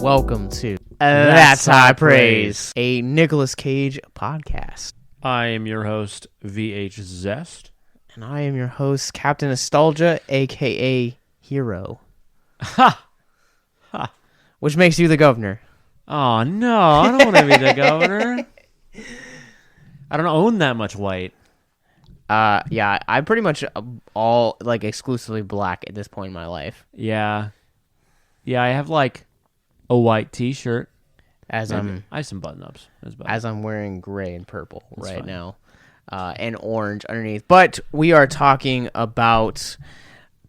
Welcome to That's High Praise, a Nicolas Cage podcast. I am your host, VH Zest. And I am your host, Captain Nostalgia, a.k.a. Hero. Ha! Ha! Which makes you the governor. Oh, no, I don't want to be the governor. I don't own that much white. Yeah, I'm pretty much all, exclusively black at this point in my life. Yeah. Yeah, I have, a white t-shirt. I have some button-ups. As I'm wearing gray and purple now. And orange underneath. But we are talking about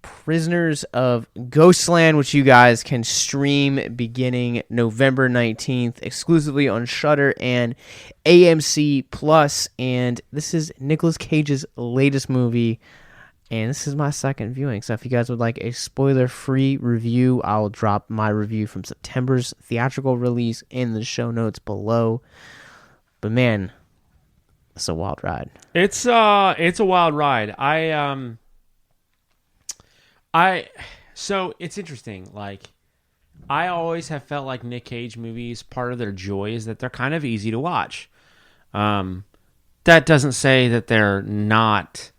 Prisoners of Ghostland, which you guys can stream beginning November 19th, exclusively on Shudder and AMC Plus. And this is Nicolas Cage's latest movie, and this is my second viewing. So if you guys would like a spoiler-free review, I'll drop my review from September's theatrical release in the show notes below. But man, it's a wild ride. It's a wild ride. So it's interesting. I always have felt like Nick Cage movies, part of their joy is that they're kind of easy to watch. That doesn't say that they're not,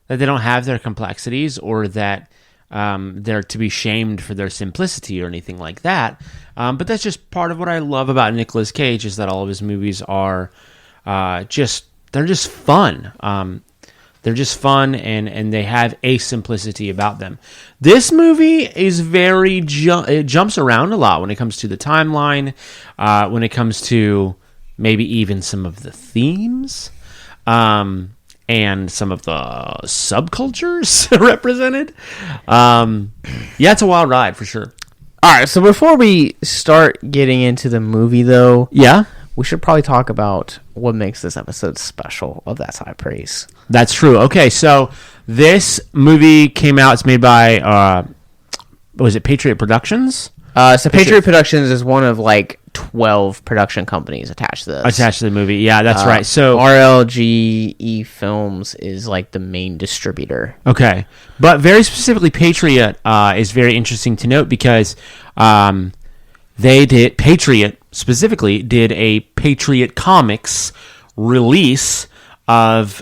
that they don't have their complexities or that they're to be shamed for their simplicity or anything like that. But that's just part of what I love about Nicolas Cage is that all of his movies are they're just fun. They're just fun, and they have a simplicity about them. This movie is it jumps around a lot when it comes to the timeline, when it comes to maybe even some of the themes, and some of the subcultures represented. Yeah, it's a wild ride for sure. All right, so before we start getting into the movie, though, we should probably talk about what makes this episode special of That's High Praise. That's true. Okay, so this movie came out. It's made by, was it Patriot Productions? So Patriot Productions is one of 12 production companies attached to this. Attached to the movie, yeah, that's right. So RLGE Films is the main distributor. Okay, but very specifically, Patriot is very interesting to note because Patriot specifically did a patriot-comics release of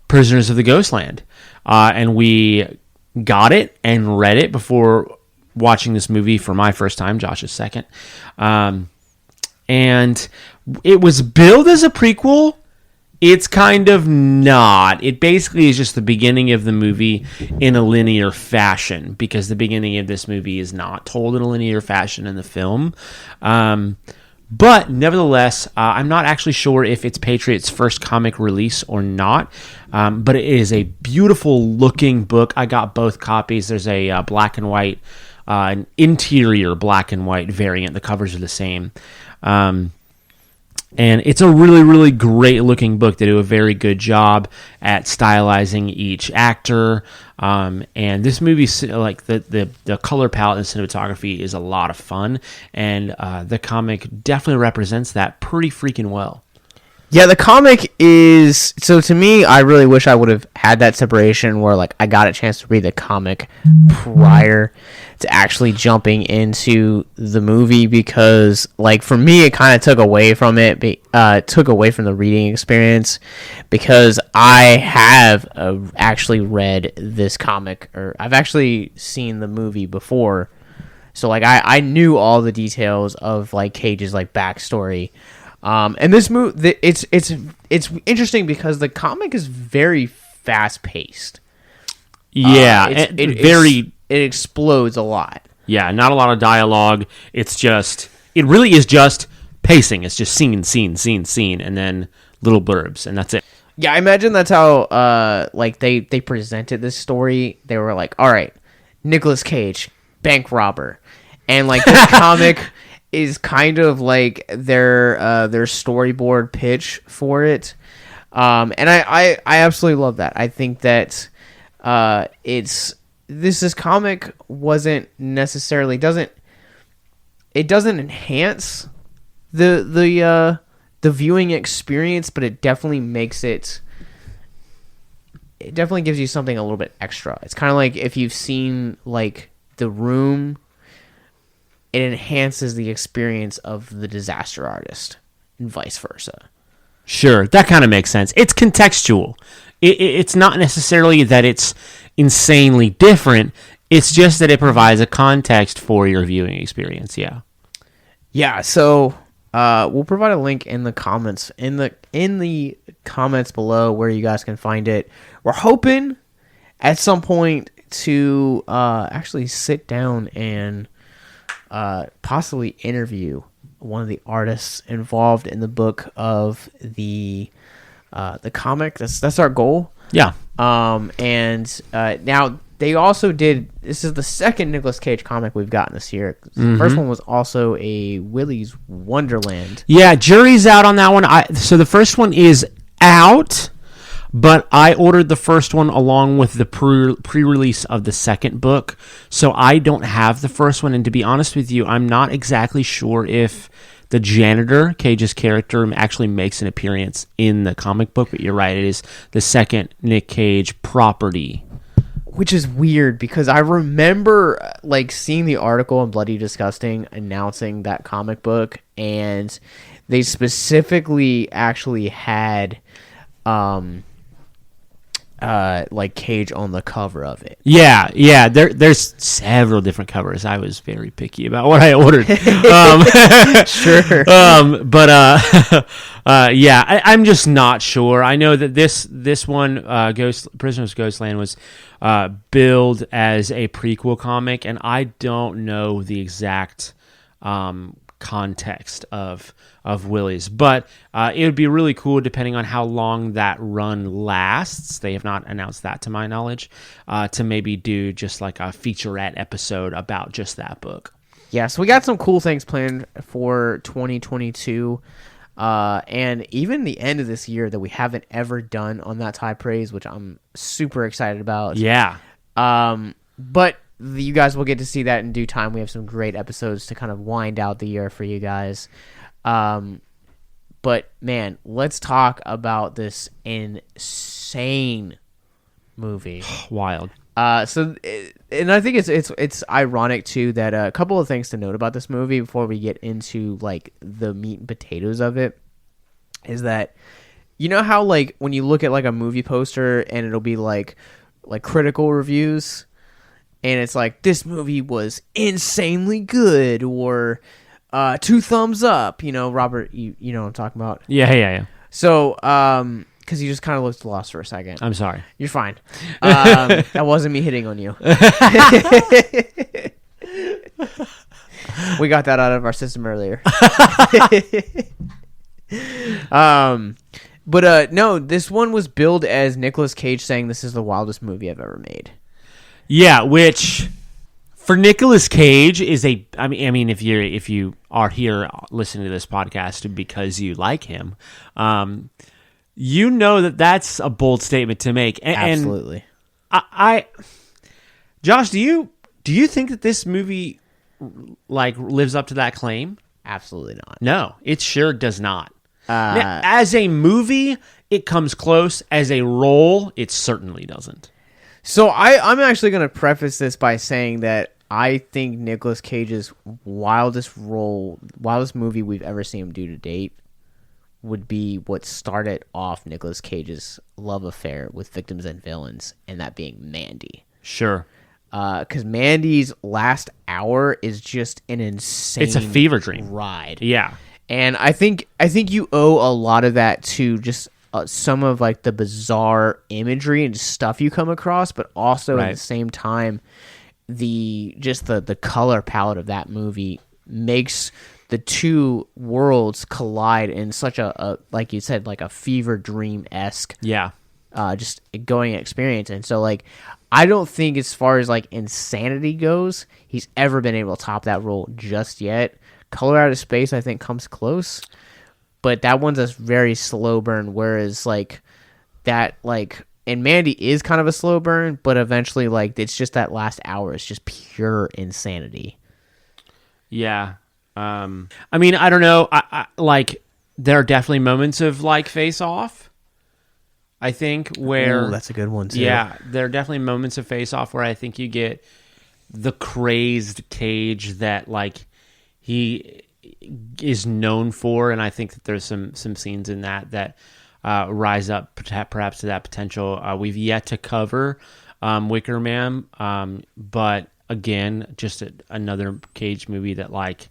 Prisoners of the Ghostland, and we got it and read it before watching this movie for my first time, Josh's second, and it was billed as a prequel. It's kind of not. It basically is just the beginning of the movie in a linear fashion, because the beginning of this movie is not told in a linear fashion in the film. But nevertheless, I'm not actually sure if it's Patriot's first comic release or not, but it is a beautiful looking book. I got both copies. There's a black and white, an interior black and white variant. The covers are the same. And it's a really, really great looking book. They do a very good job at stylizing each actor. And this movie, the color palette and cinematography is a lot of fun. And the comic definitely represents that pretty freaking well. Yeah, the comic is... So to me, I really wish I would have had that separation where I got a chance to read the comic prior to actually jumping into the movie, because for me, it kind of took away from it, took away from the reading experience, because I have actually read this comic, or I've actually seen the movie before. So I knew all the details of Cage's backstory. And this movie, it's interesting because the comic is very fast paced. Yeah, it explodes a lot. Yeah, not a lot of dialogue. It really is just pacing. It's just scene, and then little blurbs, and that's it. Yeah, I imagine that's how they presented this story. They were like, all right, Nicolas Cage, bank robber, and this comic is kind of their storyboard pitch for it, and I absolutely love that. I think that this comic wasn't necessarily doesn't enhance the viewing experience, but it definitely makes it definitely gives you something a little bit extra. It's kind of like if you've seen The Room, it enhances the experience of the disaster artist and vice versa. Sure, that kind of makes sense. It's contextual. It's not necessarily that it's insanely different. It's just that it provides a context for your viewing experience. Yeah. Yeah. So we'll provide a link in the comments in the comments below where you guys can find it. We're hoping at some point to actually sit down and possibly interview one of the artists involved in the book of the comic. That's our goal. Yeah. And now they also did. This is the second Nicolas Cage comic we've gotten this year. The first one was also a Willy's Wonderland. Yeah, jury's out on that one. So the first one is out, but I ordered the first one along with the pre-release of the second book. So I don't have the first one, and to be honest with you, I'm not exactly sure if the janitor, Cage's character, actually makes an appearance in the comic book, but you're right, it is the second Nick Cage property. Which is weird because I remember like seeing the article in Bloody Disgusting announcing that comic book, and they specifically actually had like Cage on the cover of it. Yeah. There's several different covers. I was very picky about what I ordered. Sure. Yeah, I'm just not sure. I know that this one, Prisoners-of-the-Ghostland, was billed as a prequel comic, and I don't know the exact context of Willy's, but it would be really cool depending on how long that run lasts. They have not announced that to my knowledge, to maybe do just like a featurette episode about just that book. Yeah, so we got some cool things planned for 2022, and even the end of this year that we haven't ever done on That's High Praise, which I'm super excited about. Yeah. But you guys will get to see that in due time. We have some great episodes to kind of wind out the year for you guys. But man, let's talk about this insane movie. Wild. And I think it's ironic too that a couple of things to note about this movie before we get into like the meat and potatoes of it is that, you know how like when you look at like a movie poster and it'll be like critical reviews, and it's like, this movie was insanely good, or 2 thumbs up. You know, Robert, you know what I'm talking about? Yeah. So, because you just kind of looked lost for a second. I'm sorry. You're fine. That wasn't me hitting on you. We got that out of our system earlier. But no, this one was billed as Nicolas Cage saying this is the wildest movie I've ever made. Yeah, which for Nicolas Cage is I mean if you are here listening to this podcast because you like him, you know that's a bold statement to make. Absolutely. And Josh, do you think that this movie like lives up to that claim? Absolutely not. No, it sure does not. Now, as a movie, it comes close. As a role, it certainly doesn't. So I'm actually going to preface this by saying that I think Nicolas Cage's wildest movie we've ever seen him do to date would be what started off Nicolas Cage's love affair with victims and villains, and that being Mandy. Sure. Because Mandy's last hour is just an insane... It's a fever dream. ...ride. Yeah. And I think you owe a lot of that to just... some of like the bizarre imagery and stuff you come across, but also at the same time, the color palette of that movie makes the two worlds collide in such a like you said, like a fever dream-esque just going experience. And so like I don't think as far as like insanity goes, he's ever been able to top that role just yet. Color Out of Space I think comes close. But that one's a very slow burn, whereas like that and Mandy is kind of a slow burn, but eventually like it's just that last hour is just pure insanity. Yeah. I mean, I don't know. I like there are definitely moments of like Face Off. I think where that's a good one too. Yeah, there are definitely moments of Face Off where I think you get the crazed Cage that like he is known for, and I think that there's some scenes in that rise up perhaps to that potential. We've yet to cover Wicker Man, but again, just another Cage movie that like.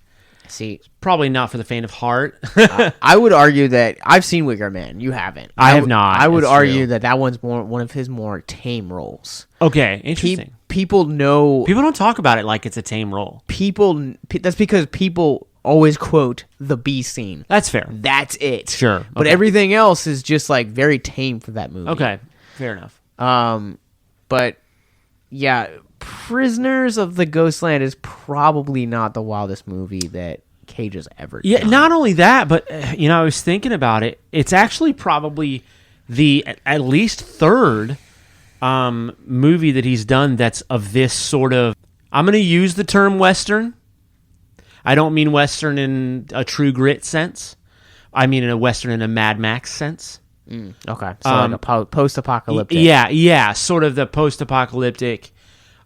See, probably not for the faint of heart. I would argue that I've seen Wicker Man. You haven't. I have not. I would It's argue true. that one's one of his more tame roles. Okay, interesting. People know. People don't talk about it like it's a tame role. That's because people always quote the B scene. That's fair. That's it. Sure. But Okay. everything else is just like very tame for that movie. Okay, fair enough. But yeah, Prisoners of the Ghostland is probably not the wildest movie that Cage has ever done. Yeah, not only that, but I was thinking about it. It's actually probably the at least third movie that he's done that's of this sort of. I'm going to use the term Western. I don't mean Western in a True Grit sense. I mean in a Western in a Mad Max sense. Okay, so like a post-apocalyptic. Yeah, sort of the post-apocalyptic.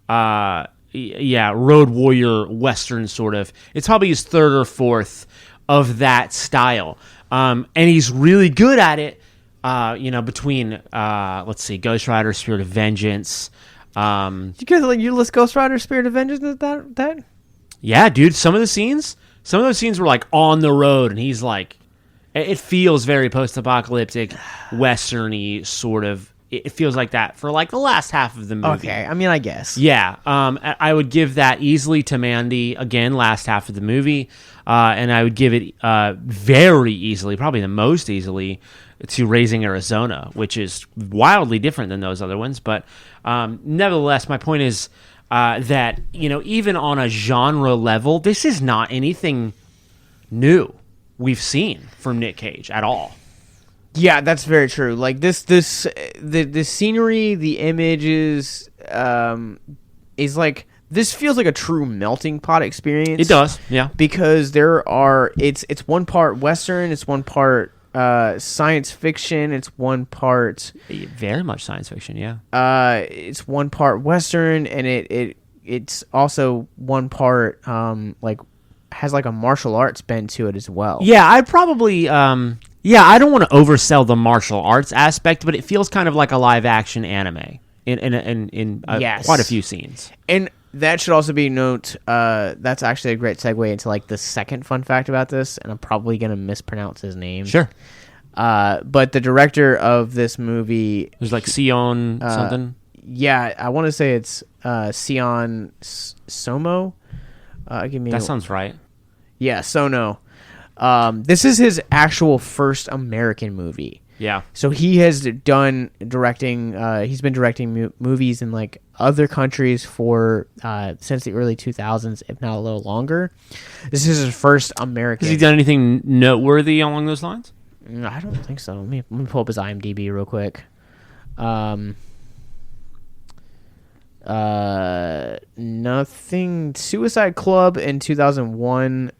Road Warrior Western sort of. It's probably his third or fourth of that style. And he's really good at it, between, let's see, Ghost Rider, Spirit of Vengeance. You guys like you list Ghost Rider Spirit of Vengeance? Is that? Yeah, dude, some of those scenes were like on the road, and he's like, it feels very post-apocalyptic, Western-y sort of. It feels like that for like the last half of the movie. Okay, I mean, I guess. Yeah, I would give that easily to Mandy, again, last half of the movie, and I would give it very easily, probably the most easily, to Raising Arizona, which is wildly different than those other ones. But nevertheless, my point is that, even on a genre level, this is not anything new we've seen from Nick Cage at all. Yeah, that's very true. Like the scenery, the images, is like this feels like a true melting pot experience. It does, yeah. Because it's one part Western, it's one part science fiction, it's one part very much science fiction, yeah. It's one part Western, and it's also one part like has like a martial arts bend to it as well. Yeah, I'd probably I don't want to oversell the martial arts aspect, but it feels kind of like a live action anime in Yes. quite a few snes. And that should also be note. That's actually a great segue into like the second fun fact about this, and I'm probably gonna mispronounce his name. Sure. But the director of this movie, There's like Sion something. yeah, I want to say it's Sion Somo. That sounds right. Yeah, Sono. This is his actual first American movie. Yeah. So he has done directing. He's been directing movies in like other countries for since the early 2000s, if not a little longer. This is his first American. Has he done anything noteworthy along those lines? I don't think so. Let me pull up his IMDb real quick. Nothing. Suicide Club in 2001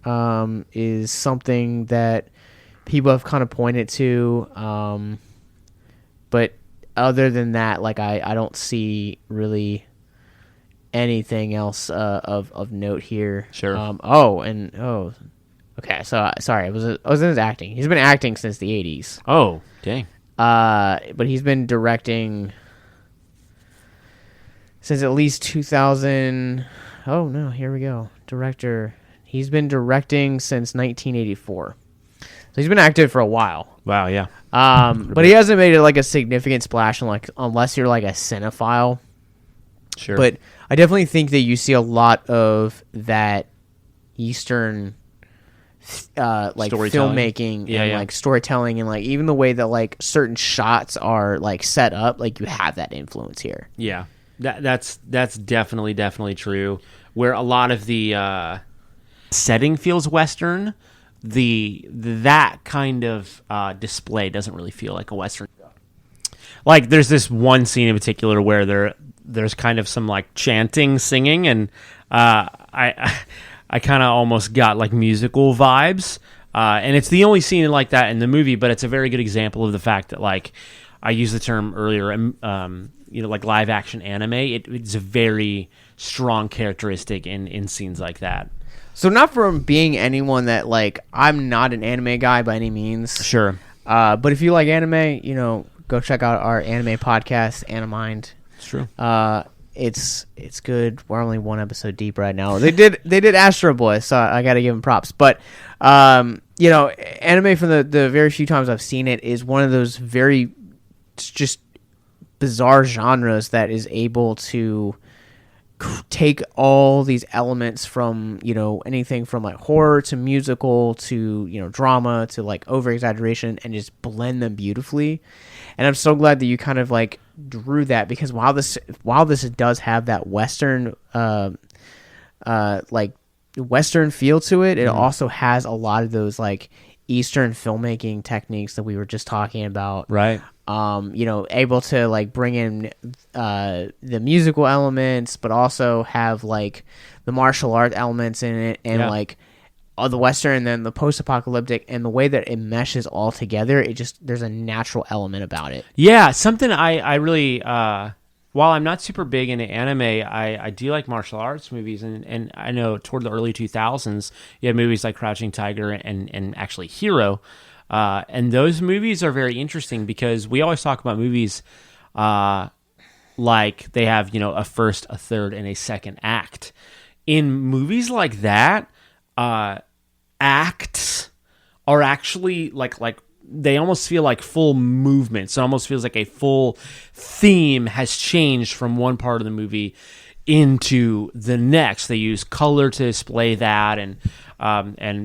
is something that people have kind of pointed to, but other than that, like I don't see really anything else of note here. Sure. Okay. So sorry, I was in his acting. He's been acting since the 80s. Oh, dang. But he's been directing since at least 2000. Oh no, here we go. Director. He's been directing since 1984. So he's been active for a while. Wow, yeah. But he hasn't made it like a significant splash unless you're like a cinephile. Sure. But I definitely think that you see a lot of that Eastern like filmmaking and like storytelling, and like even the way that like certain shots are like set up, like you have that influence here. Yeah. That's definitely true. Where a lot of the setting feels Western, that kind of display doesn't really feel like a Western. Like there's this one scene in particular where there's kind of some like chanting, singing, and I kind of almost got like musical vibes. And it's the only scene like that in the movie, but it's a very good example of the fact that like I used the term earlier, like live action anime. It's a very strong characteristic in scenes like that. So not from being anyone that like I'm not an anime guy by any means. Sure. But if you like anime, go check out our anime podcast, Animind. It's true. It's good. We're only one episode deep right now. They did Astro Boy, so I got to give them props. But anime from the very few times I've seen it is one of those very just bizarre genres that is able to take all these elements from anything from like horror to musical to drama to like over exaggeration and just blend them beautifully. And I'm so glad that you kind of like drew that, because while this does have that western like western feel to it, it also has a lot of those like Eastern filmmaking techniques that we were just talking about, Right. Able to like bring in the musical elements, but also have like the martial art elements in it, and like the Western and then the post-apocalyptic, and the way that it meshes all together, there's a natural element about it. Yeah, something I really, while I'm not super big into anime, I do like martial arts movies, and I know toward the early 2000s, you had movies like Crouching Tiger and actually Hero. And those movies are very interesting because we always talk about movies like they have, a first, a third, and a second act. In movies like that, acts are actually like they almost feel like full movements. It almost feels like a full theme has changed from one part of the movie into the next. They use color to display that, and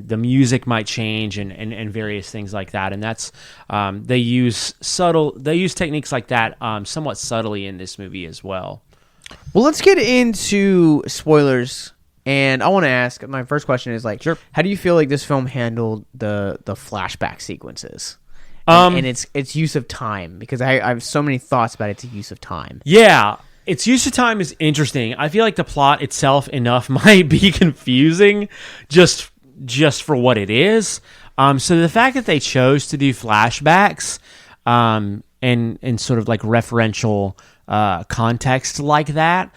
the music might change and various things like that. And that's they use techniques like that somewhat subtly in this movie as well. Well, let's get into spoilers. And I want to ask, my first question is like, sure, how do you feel like this film handled the flashback sequences and its use of time? Because I have so many thoughts about its use of time. Yeah, its use of time is interesting. I feel like the plot itself enough might be confusing just for what it is. So the fact that they chose to do flashbacks and sort of like referential context like that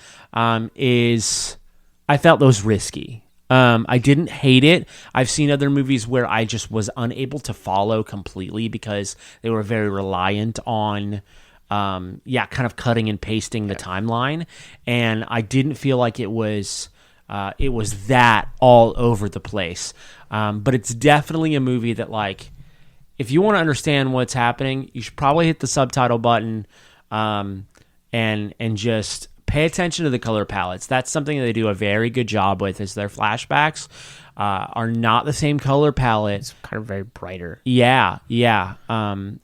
is... I felt those risky. I didn't hate it. I've seen other movies where I just was unable to follow completely because they were very reliant on, kind of cutting and pasting the timeline. And I didn't feel like it was that all over the place. But it's definitely a movie that, like, if you want to understand what's happening, you should probably hit the subtitle button and just pay attention to the color palettes. That's something that they do a very good job with, is their flashbacks are not the same color palette. It's kind of very brighter. Yeah.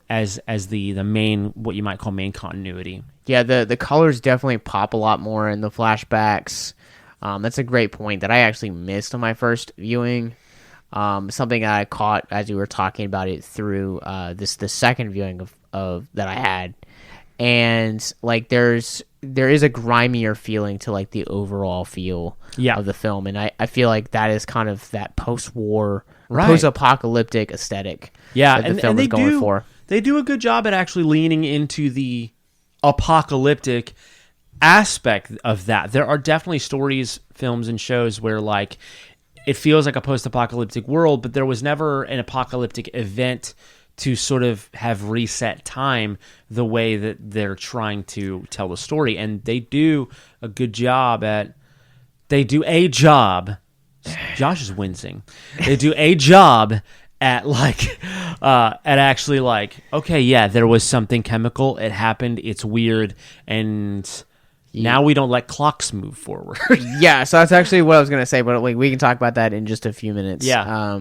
As the main, what you might call main continuity. Yeah, the colors definitely pop a lot more in the flashbacks. That's a great point that I actually missed on my first viewing. Something that I caught as we were talking about it through the second viewing of that I had. And like there is a grimier feeling to like the overall feel of the film, and I feel like that is kind of that post-war, post-apocalyptic aesthetic that the film is going for. They do a good job at actually leaning into the apocalyptic aspect of that. There are definitely stories, films, and shows where like it feels like a post-apocalyptic world, but there was never an apocalyptic event to sort of have reset time the way that they're trying to tell the story. And they do a good job Josh is wincing. They do a job at actually like, okay, yeah, there was something chemical. It happened. It's weird. And now we don't let clocks move forward. Yeah. So that's actually what I was going to say, but we can talk about that in just a few minutes. Yeah.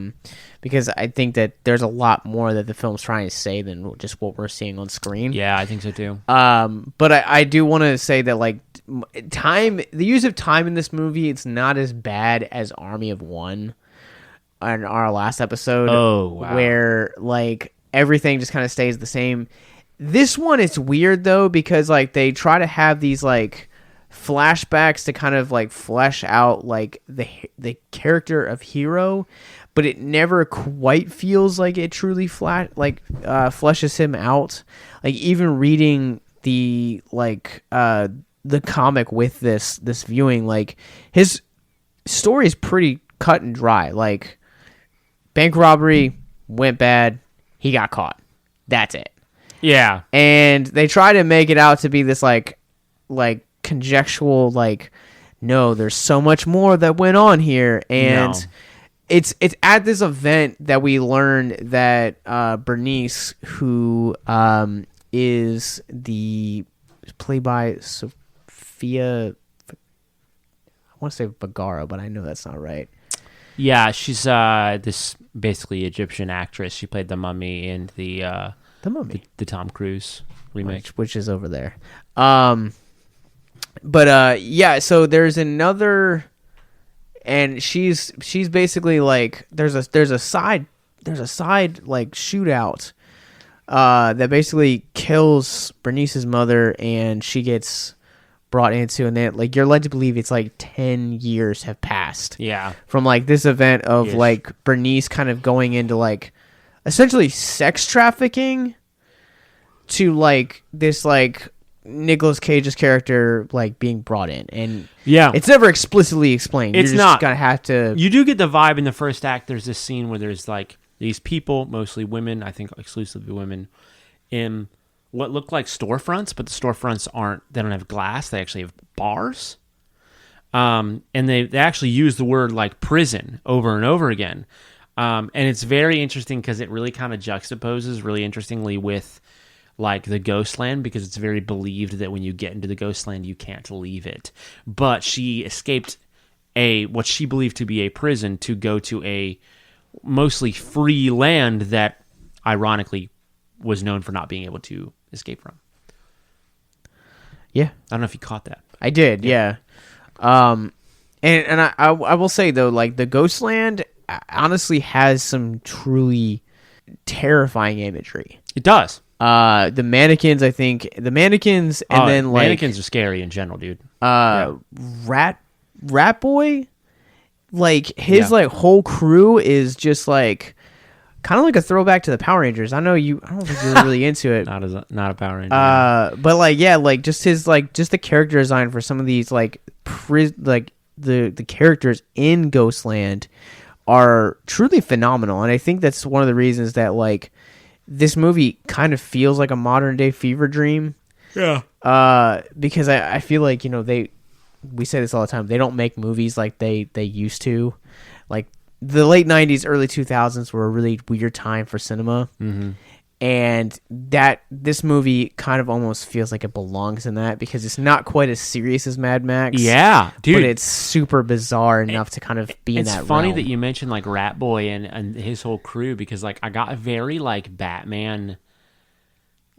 Because I think that there's a lot more that the film's trying to say than just what we're seeing on screen. Yeah, I think so too. But I do want to say that like the use of time in this movie, it's not as bad as Army of One in our last episode. Oh, wow. Where like everything just kind of stays the same. This one, it's weird though, because like they try to have these like flashbacks to kind of like flesh out like the character of Hero, but it never quite feels like it truly fleshes him out. Like even reading the comic with this viewing, like his story is pretty cut and dry. Like, bank robbery went bad. He got caught. That's it. Yeah. And they try to make it out to be this like conjectural, like, no, there's so much more that went on here. And it's at this event that we learn that Bernice, who is played by Sophia, I want to say Vergara, but I know that's not right. Yeah, she's this basically Egyptian actress. She played the mummy in the Mummy, the Tom Cruise remake, which is over there. But yeah, so there's another, and she's basically like there's a side like shootout that basically kills Bernice's mother, and she gets brought into, and then like you're led to believe it's like 10 years have passed. Yeah. From like this event of like Bernice kind of going into like essentially sex trafficking to like this like Nicolas Cage's character like being brought in, and it's never explicitly explained. It's You're just not gonna have to. You do get the vibe in the first act. There's this scene where there's like these people, mostly women, I think exclusively women, in what look like storefronts, but the storefronts they don't have glass. They actually have bars. And they actually use the word like prison over and over again. And it's very interesting because it really kind of juxtaposes really interestingly with like the Ghostland, because it's very believed that when you get into the Ghostland, you can't leave it. But she escaped what she believed to be a prison to go to a mostly free land that ironically was known for not being able to escape from. Yeah. I don't know if you caught that. I did, yeah. And I will say though, like the Ghostland honestly has some truly terrifying imagery. It does. The mannequins, I think the mannequins, and then like mannequins are scary in general, dude. Rat Boy, like his like whole crew is just like kind of like a throwback to the Power Rangers. I don't think you're really into it. Not a Power Ranger. But like like just his like just the character design for some of these like the characters in Ghostland are truly phenomenal, and I think that's one of the reasons that like this movie kind of feels like a modern day fever dream. Yeah. Because I feel like, you know, we say this all the time, they don't make movies like they used to. Like the late 90s, early 2000s were a really weird time for cinema. Mm-hmm. And that this movie kind of almost feels like it belongs in that, because it's not quite as serious as Mad Max. Yeah, dude. But it's super bizarre enough to kind of be in that realm. It's funny that you mentioned like Rat Boy and his whole crew, because like I got very like Batman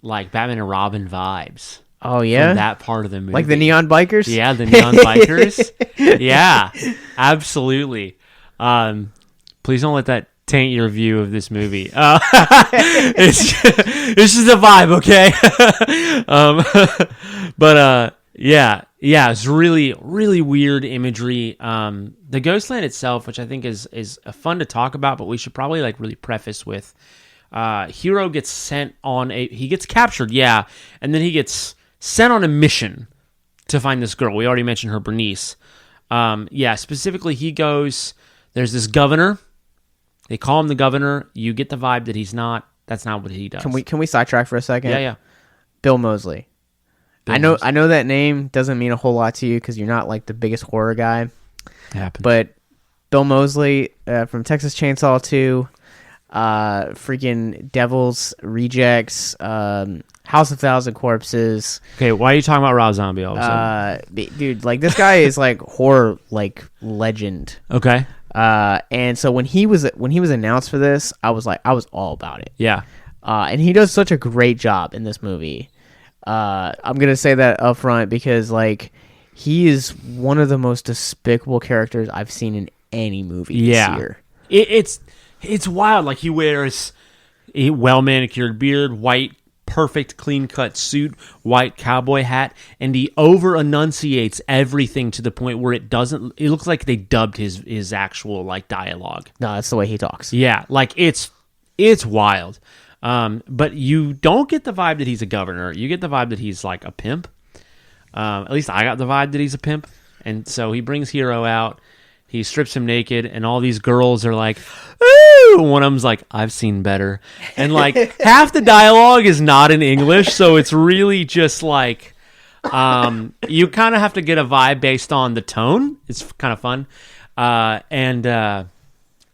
and Robin vibes. Oh yeah, from that part of the movie, like the neon bikers. Yeah, the neon bikers. Yeah, absolutely. Please don't let that taint your view of this movie. It's just a vibe, okay? Yeah, it's really, really weird imagery. The Ghostland itself, which I think is fun to talk about, but we should probably like really preface with, Hero gets sent on he gets captured, yeah, and then he gets sent on a mission to find this girl. We already mentioned her, Bernice. Specifically, he goes, there's this governor. They call him the governor. You get the vibe that that's not what he does. Can we sidetrack for a second? Yeah. Bill-mosely. I know that name doesn't mean a whole lot to you because you're not like the biggest horror guy. Happens. But Bill-mosely from Texas Chainsaw 2, freaking Devil's Rejects, House of Thousand Corpses. Okay, why are you talking about Rob Zombie all of a sudden? Dude, like this guy is like horror like legend. Okay. And so when he was announced for this, I was all about it. Yeah. And he does such a great job in this movie. I'm gonna say that up front because like he is one of the most despicable characters I've seen in any movie this year. It's wild. Like he wears a well manicured beard, white, perfect clean cut suit, white cowboy hat, and he over enunciates everything to the point where it looks like they dubbed his actual like dialogue. No, that's the way he talks. Yeah, like it's wild. But you don't get the vibe that he's a governor. You get the vibe that he's like a pimp. At least I got the vibe that he's a pimp. And so he brings Hero out. He strips him naked, and all these girls are like, ooh! One of them's like, I've seen better. And like half the dialogue is not in English, so it's really just like you kind of have to get a vibe based on the tone. It's kind of fun. And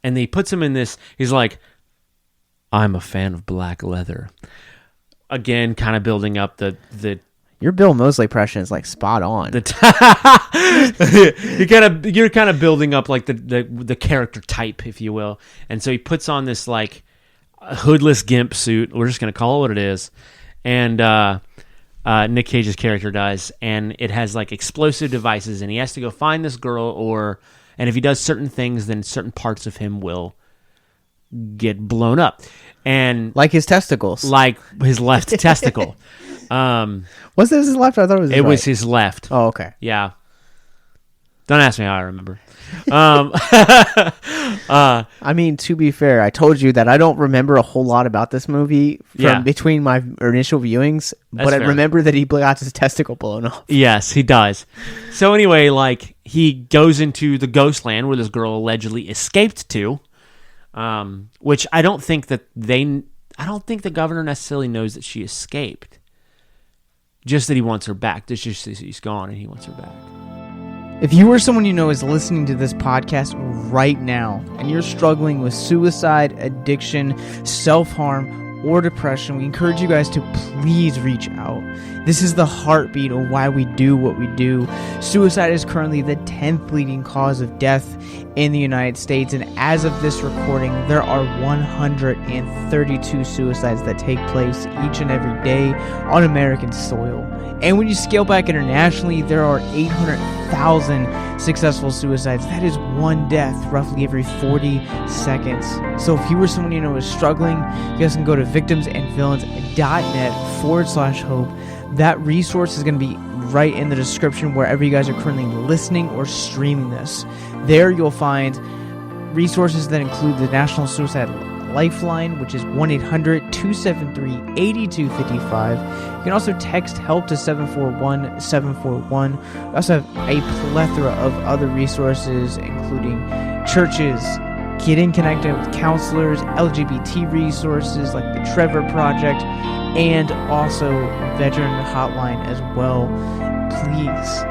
he puts him in this, he's like, I'm a fan of black leather. Again, kind of building up the Your bill-mosely impression is like spot on. You're kind of building up like the character type, if you will. And so he puts on this like hoodless gimp suit. We're just gonna call it what it is. And Nick Cage's character does, and it has like explosive devices, and he has to go find this girl, and if he does certain things, then certain parts of him will get blown up, and like his testicles, like his left testicle. Was it his left? I thought it was his right. Was his left. Oh, okay. Yeah. Don't ask me how I remember. I mean, to be fair, I told you that I don't remember a whole lot about this movie from between my initial viewings, but I remember that he got his testicle blown off. Yes, he does. So anyway, like he goes into the ghostland where this girl allegedly escaped to, which I don't think the governor necessarily knows that she escaped. Just that he wants her back. This just he's gone and he wants her back. If you or someone you know is listening to this podcast right now and you're struggling with suicide, addiction, self-harm, or depression, we encourage you guys to please reach out. This is the heartbeat of why we do what we do. Suicide is currently the 10th leading cause of death in the United States, and as of this recording, there are 132 suicides that take place each and every day on American soil. And when you scale back internationally, there are 800,000 successful suicides. That is one death roughly every 40 seconds. So if you or someone you know is struggling, you guys can go to victimsandvillains.net/hope. That resource is going to be right in the description wherever you guys are currently listening or streaming this. There you'll find resources that include the National Suicide Lifeline, which is 1-800-273-8255. You can also text HELP to 741-741. We also have a plethora of other resources, including churches, getting connected with counselors, LGBT resources like the Trevor Project, and also veteran hotline as well. Please,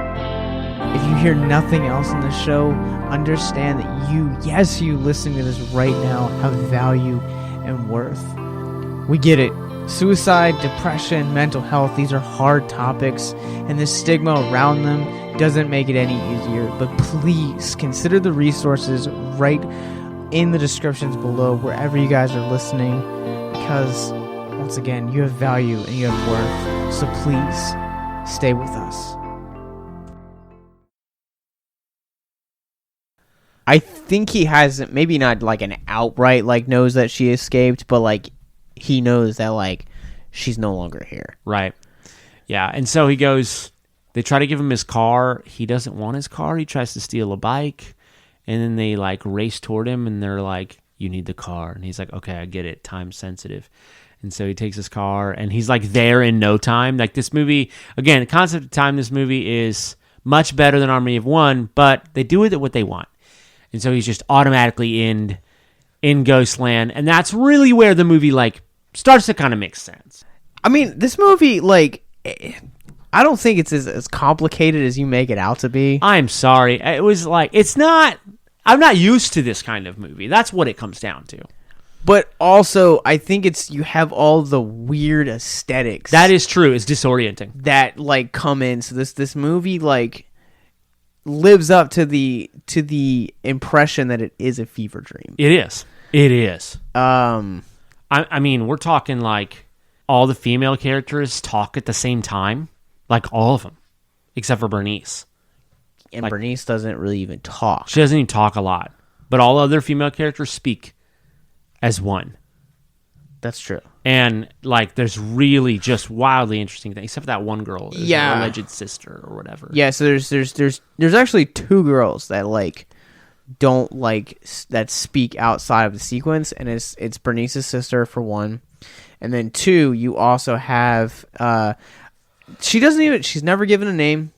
if you hear nothing else in the show, understand that you listening to this right now, have value and worth. We get it. Suicide, depression, mental health, these are hard topics, and the stigma around them doesn't make it any easier. But please consider the resources right in the descriptions below wherever you guys are listening, because once again, you have value and you have worth. So please stay with us. I think he has, maybe not like an outright like knows that she escaped, but like he knows that like she's no longer here. Right. Yeah. And so he goes, they try to give him his car. He doesn't want his car. He tries to steal a bike. And then they like race toward him and they're like, you need the car. And he's like, okay, I get it. Time sensitive. And so he takes his car and he's like there in no time. Like this movie, again, the concept of time, this movie is much better than Army of One, but they do with it what they want. And so he's just automatically in Ghostland. And that's really where the movie like starts to kind of make sense. I mean, this movie, like, I don't think it's as complicated as you make it out to be. I'm sorry. It was like, I'm not used to this kind of movie. That's what it comes down to. But also, I think you have all the weird aesthetics. That is true. It's disorienting. That, like, come in. So this movie, like, lives up to the impression that it is a fever dream. It is. I mean, we're talking, like, all the female characters talk at the same time. Like, all of them. Except for Bernice. And like, Bernice doesn't really even talk. She doesn't even talk a lot. But all other female characters speak as one. That's true. And, like, there's really just wildly interesting things. Except for that one girl. Her alleged sister or whatever. Yeah, so there's actually two girls that, like, don't, like, that speak outside of the sequence. And it's Bernice's sister, for one. And then two, you also have... she's never given a name.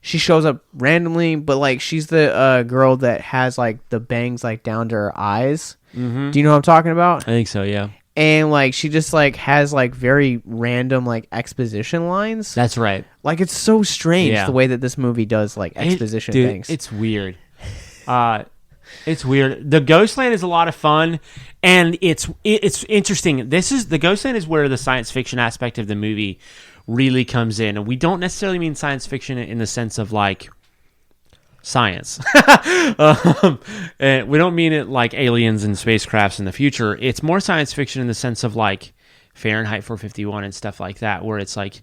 she shows up randomly, but like she's the girl that has like the bangs like down to her eyes. Mm-hmm. Do you know what I'm talking about? I think so, yeah. And like she just like has like very random like exposition lines. That's right. Like it's so strange Yeah. the way that this movie does like exposition Dude, things. it's weird. It's weird. The Ghostland is a lot of fun, and it's interesting. The Ghostland is where the science fiction aspect of the movie really comes in, and we don't necessarily mean science fiction in the sense of like science. And we don't mean it like aliens and spacecrafts in the future. It's more science fiction in the sense of like Fahrenheit 451 and stuff like that, where it's like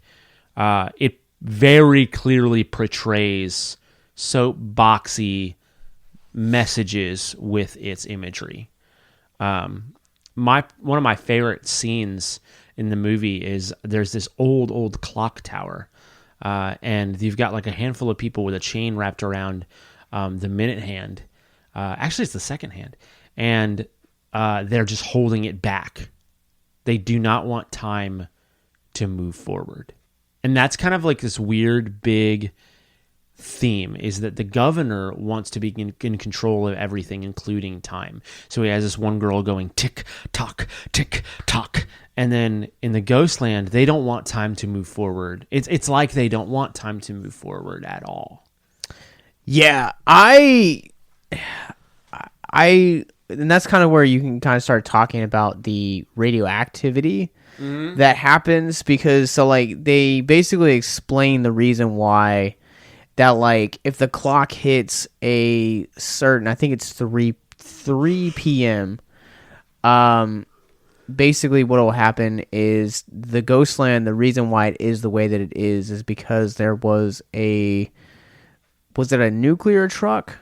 it very clearly portrays soapboxy messages with its imagery. One of my favorite scenes in the movie is there's this old clock tower, and you've got like a handful of people with a chain wrapped around the minute hand. Actually, it's the second hand, and they're just holding it back. They do not want time to move forward, and that's kind of like this weird big theme, is that the governor wants to be in control of everything, including time. So he has this one girl going tick tock, and then in the Ghostland, they don't want time to move forward. It's like they don't want time to move forward at all. Yeah, and that's kind of where you can kind of start talking about the radioactivity that happens, because so like they basically explain the reason why that like if the clock hits a certain, I think it's 3 p.m. Basically what will happen is the Ghostland, the reason why it is the way that it is because there was it a nuclear truck?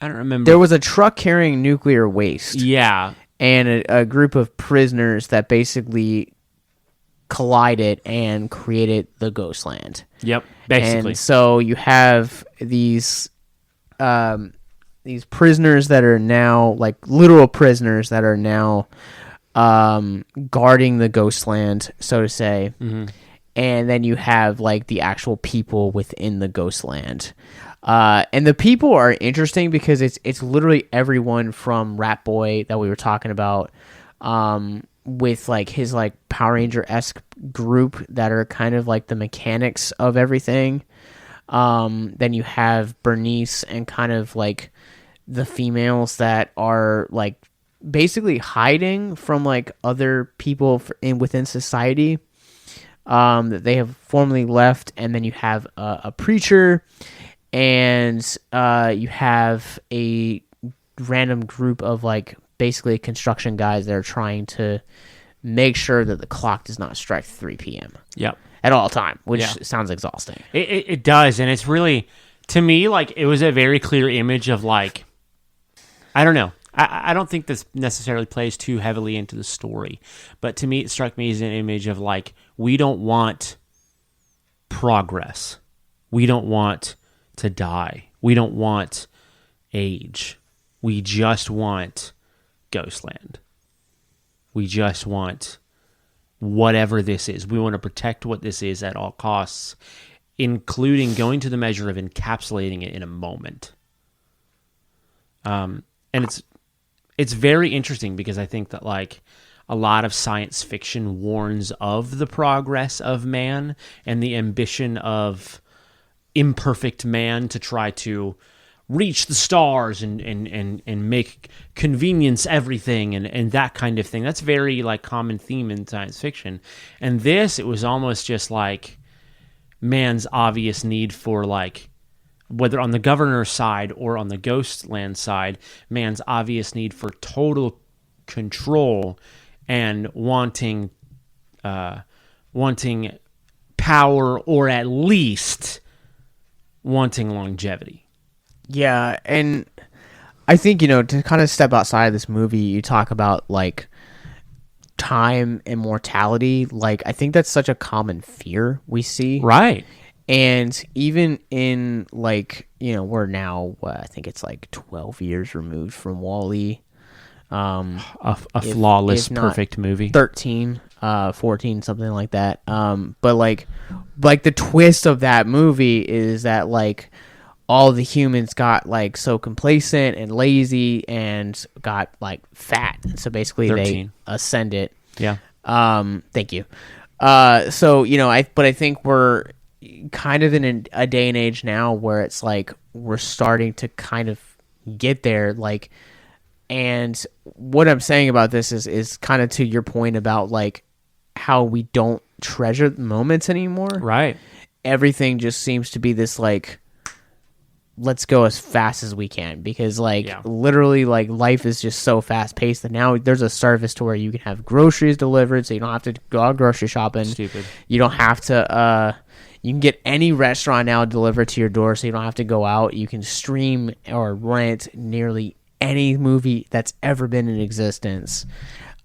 I don't remember. There was a truck carrying nuclear waste. Yeah. And a group of prisoners that basically collided and created the Ghostland. Yep, basically. And so you have these prisoners that are now like literal prisoners that are now guarding the Ghostland, so to say. Mm-hmm. And then you have like the actual people within the Ghostland. And the people are interesting because it's literally everyone from Rat Boy that we were talking about, with like his like Power Ranger-esque group that are kind of like the mechanics of everything. Then you have Bernice and kind of like the females that are like basically hiding from like other people within society, that they have formerly left. And then you have a preacher, and you have a random group of like basically construction guys that are trying to make sure that the clock does not strike 3 p.m. Yep. At all time, which Yeah. sounds exhausting. It does, and it's really, to me, like it was a very clear image of like, I don't know. I don't think this necessarily plays too heavily into the story, but to me, it struck me as an image of like, we don't want progress. We don't want to die. We don't want age. We just want Ghostland. We just want whatever this is. We want to protect what this is at all costs, including going to the measure of encapsulating it in a moment. And it's very interesting because I think that like a lot of science fiction warns of the progress of man and the ambition of imperfect man to try to reach the stars and make convenience everything and that kind of thing. That's very like common theme in science fiction. And this, it was almost just like man's obvious need for like, whether on the governor's side or on the Ghostland side, man's obvious need for total control and wanting power, or at least wanting longevity. Yeah, and I think, you know, to kind of step outside of this movie, you talk about like time and mortality. Like, I think that's such a common fear we see. Right. And even in like, you know, we're now, I think it's like 12 years removed from WALL-E. A flawless, if not perfect movie. 13, 14, something like that. But like the twist of that movie is that like all the humans got like so complacent and lazy and got like fat. So basically 13. they ascended. Yeah. Thank you. So, you know, I think we're kind of in a day and age now where it's like we're starting to kind of get there, like, and what I'm saying about this is kind of to your point about like how we don't treasure moments anymore. Right. Everything just seems to be this like, let's go as fast as we can, because like literally like life is just so fast paced that now there's a service to where you can have groceries delivered, so you don't have to go out grocery shopping. Stupid. You don't have to you can get any restaurant now delivered to your door, so you don't have to go out. You can stream or rent nearly any movie that's ever been in existence.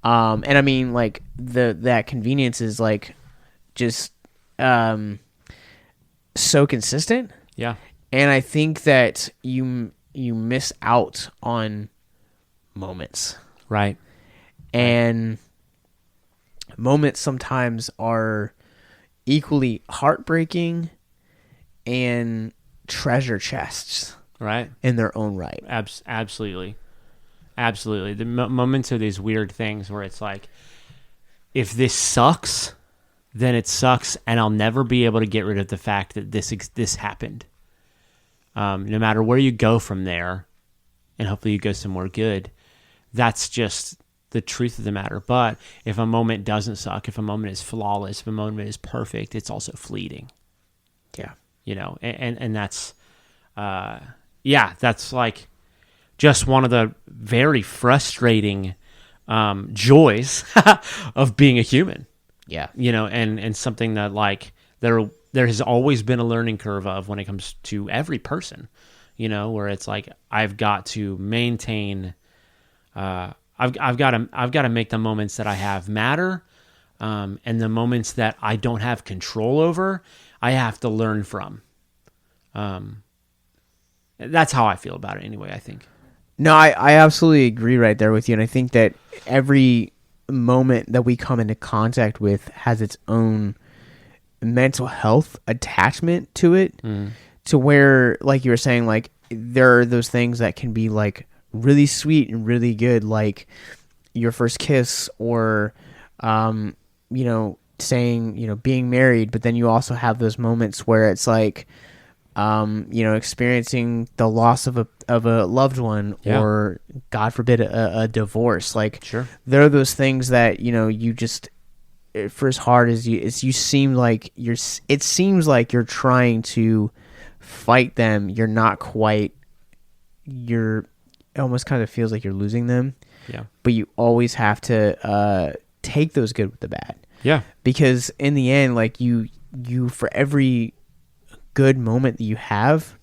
And I mean like that convenience is like just so consistent. Yeah. And I think that you miss out on moments. Right. And moments sometimes are equally heartbreaking and treasure chests. Right. In their own right. Absolutely. Absolutely. The moments are these weird things where it's like, if this sucks, then it sucks, and I'll never be able to get rid of the fact that this happened. No matter where you go from there, and hopefully you go somewhere good, that's just the truth of the matter. But if a moment doesn't suck, if a moment is flawless, if a moment is perfect, it's also fleeting. Yeah. You know, and that's, that's like just one of the very frustrating joys of being a human. Yeah. You know, and something that like there has always been a learning curve of when it comes to every person, you know, where it's like I've got to maintain, I've got to make the moments that I have matter, and the moments that I don't have control over, I have to learn from. That's how I feel about it anyway, I think. No, I absolutely agree right there with you. And I think that every moment that we come into contact with has its own mental health attachment to it, to where, like you were saying, like there are those things that can be like really sweet and really good, like your first kiss, or you know, saying, you know, being married. But then you also have those moments where it's like you know, experiencing the loss of a loved one, or God forbid a divorce. Like, sure, there are those things that, you know, you just, for as hard as you seem like it seems like you're trying to fight them, you're not quite. It almost kind of feels like you're losing them. Yeah. But you always have to take those good with the bad. Yeah. Because in the end, like you for every good moment that you have,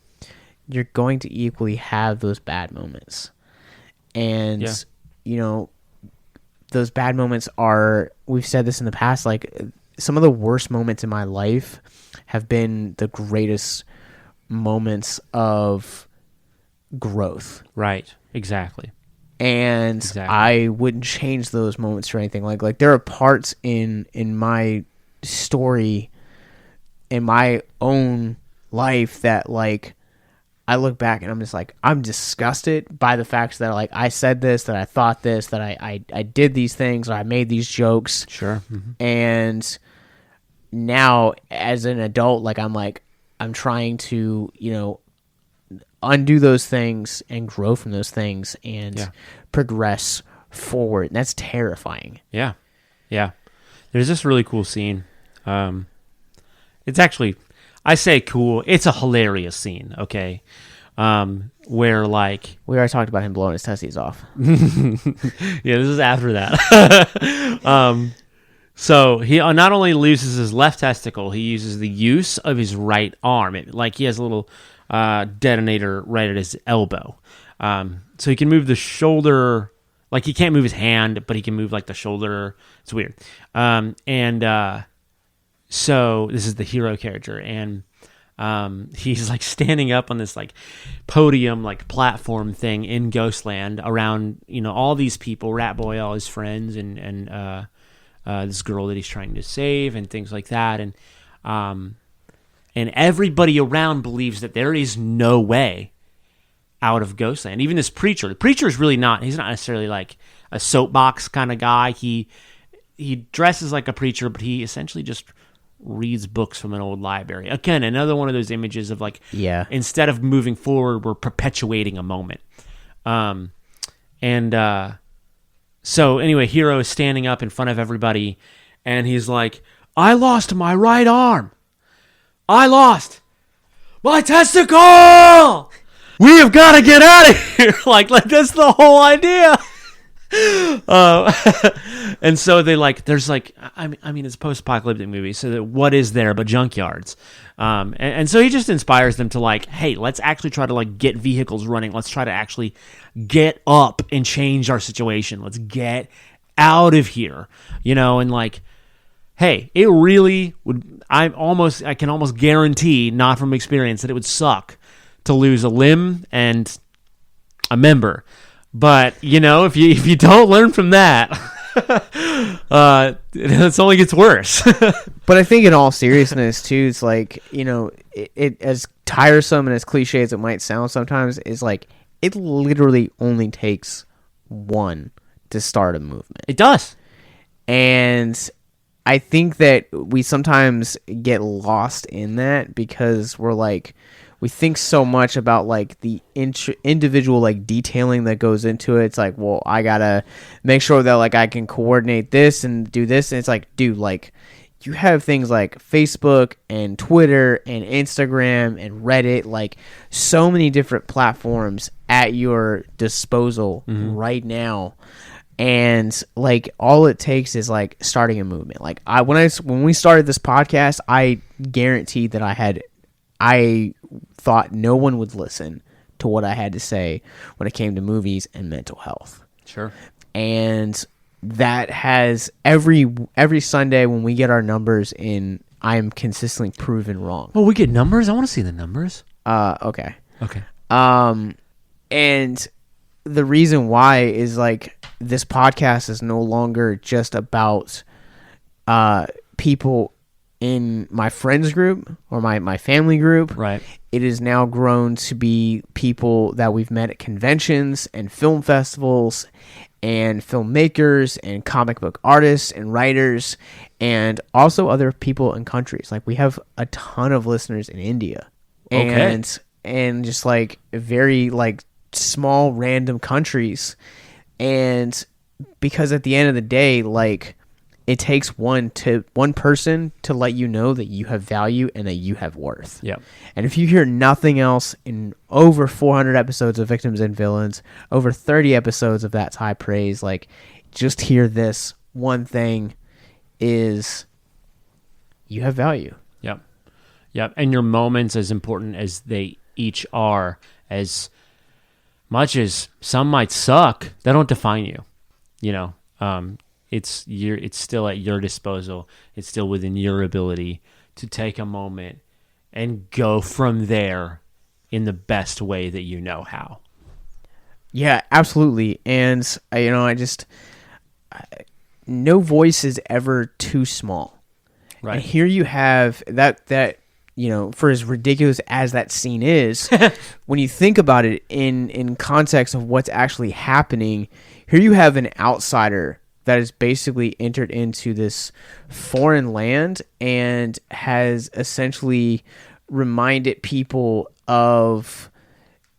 you're going to equally have those bad moments. And you know, those bad moments are, we've said this in the past, like some of the worst moments in my life have been the greatest moments of growth. Right. Exactly. And I wouldn't change those moments for anything. Like there are parts in my story, in my own life, that like I look back and I'm just like, I'm disgusted by the fact that like I said this, that I thought this, that I did these things, or I made these jokes. Sure. Mm-hmm. And now as an adult, like I'm trying to, you know, undo those things and grow from those things and progress forward. And that's terrifying. Yeah. Yeah. There's this really cool scene. It's actually, I say cool, it's a hilarious scene, okay? Where like... We already talked about him blowing his testes off. Yeah, this is after that. So he not only loses his left testicle, he uses the use of his right arm. Like he has a little detonator right at his elbow. So he can move the shoulder, like he can't move his hand, but he can move like the shoulder. It's weird. So this is the hero character, and He's like standing up on this like podium, like platform thing in Ghostland around, all these people, Rat Boy, all his friends, and this girl that he's trying to save and things like that. And everybody around believes that there is no way out of Ghostland. Even this preacher. The preacher is really he's not necessarily like a soapbox kind of guy. He dresses like a preacher, but he essentially just reads books from an old library. Again, another one of those images of like, instead of moving forward, we're perpetuating a moment. So anyway, Hero is standing up in front of everybody, and he's like, I lost my right arm. I lost my testicle. We have got to get out of here. like that's the whole idea. And so they there's I mean, it's a post-apocalyptic movie, so that what is there but junkyards? And so he just inspires them to hey, let's actually try to get vehicles running. Let's try to actually get up and change our situation. Let's get out of here, and hey, it really would. I can almost guarantee, not from experience, that it would suck to lose a limb and a member. But if you don't learn from that, it only gets worse. But I think in all seriousness too, it's it as tiresome and as cliche as it might sound sometimes, is it literally only takes one to start a movement. It does. And I think that we sometimes get lost in that because we think so much about the individual detailing that goes into it. It's well, I gotta make sure that I can coordinate this and do this, and it's dude, you have things like Facebook and Twitter and Instagram and Reddit, so many different platforms at your disposal right now. And all it takes is starting a movement. When we started this podcast, I guaranteed that I thought no one would listen to what I had to say when it came to movies and mental health. Sure. And that has every Sunday when we get our numbers in, I am consistently proven wrong. Well, we get numbers? I want to see the numbers. Okay. Okay. And the reason why is this podcast is no longer just about people in my friends group or my family group. Right. It has now grown to be people that we've met at conventions and film festivals and filmmakers and comic book artists and writers and also other people in countries. We have a ton of listeners in India. Okay. And just very small random countries. And because at the end of the day, it takes one person to let you know that you have value and that you have worth. Yeah. And if you hear nothing else in over 400 episodes of Victims and Villains, over 30 episodes of That's High Praise, just hear this one thing is you have value. Yep. Yep. And your moments, as important as they each are, as much as some might suck, they don't define you. It's still at your disposal. It's still within your ability to take a moment and go from there in the best way that you know how. Yeah, absolutely. And no voice is ever too small. Right. And here you have that for as ridiculous as that scene is, when you think about it in context of what's actually happening, here you have an outsider that has basically entered into this foreign land and has essentially reminded people of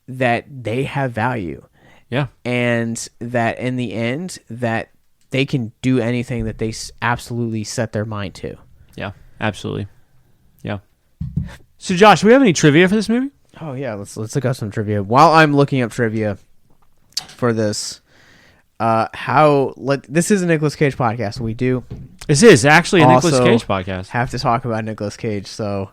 that they have value. Yeah. And that in the end, that they can do anything that they absolutely set their mind to. Yeah, absolutely. Yeah. So, Josh, do we have any trivia for this movie? Oh, yeah. Let's look up some trivia. While I'm looking up trivia for this, this is a Nicolas Cage podcast. We do. This is actually a Nicolas also Cage podcast. Have to talk about Nicolas Cage. So,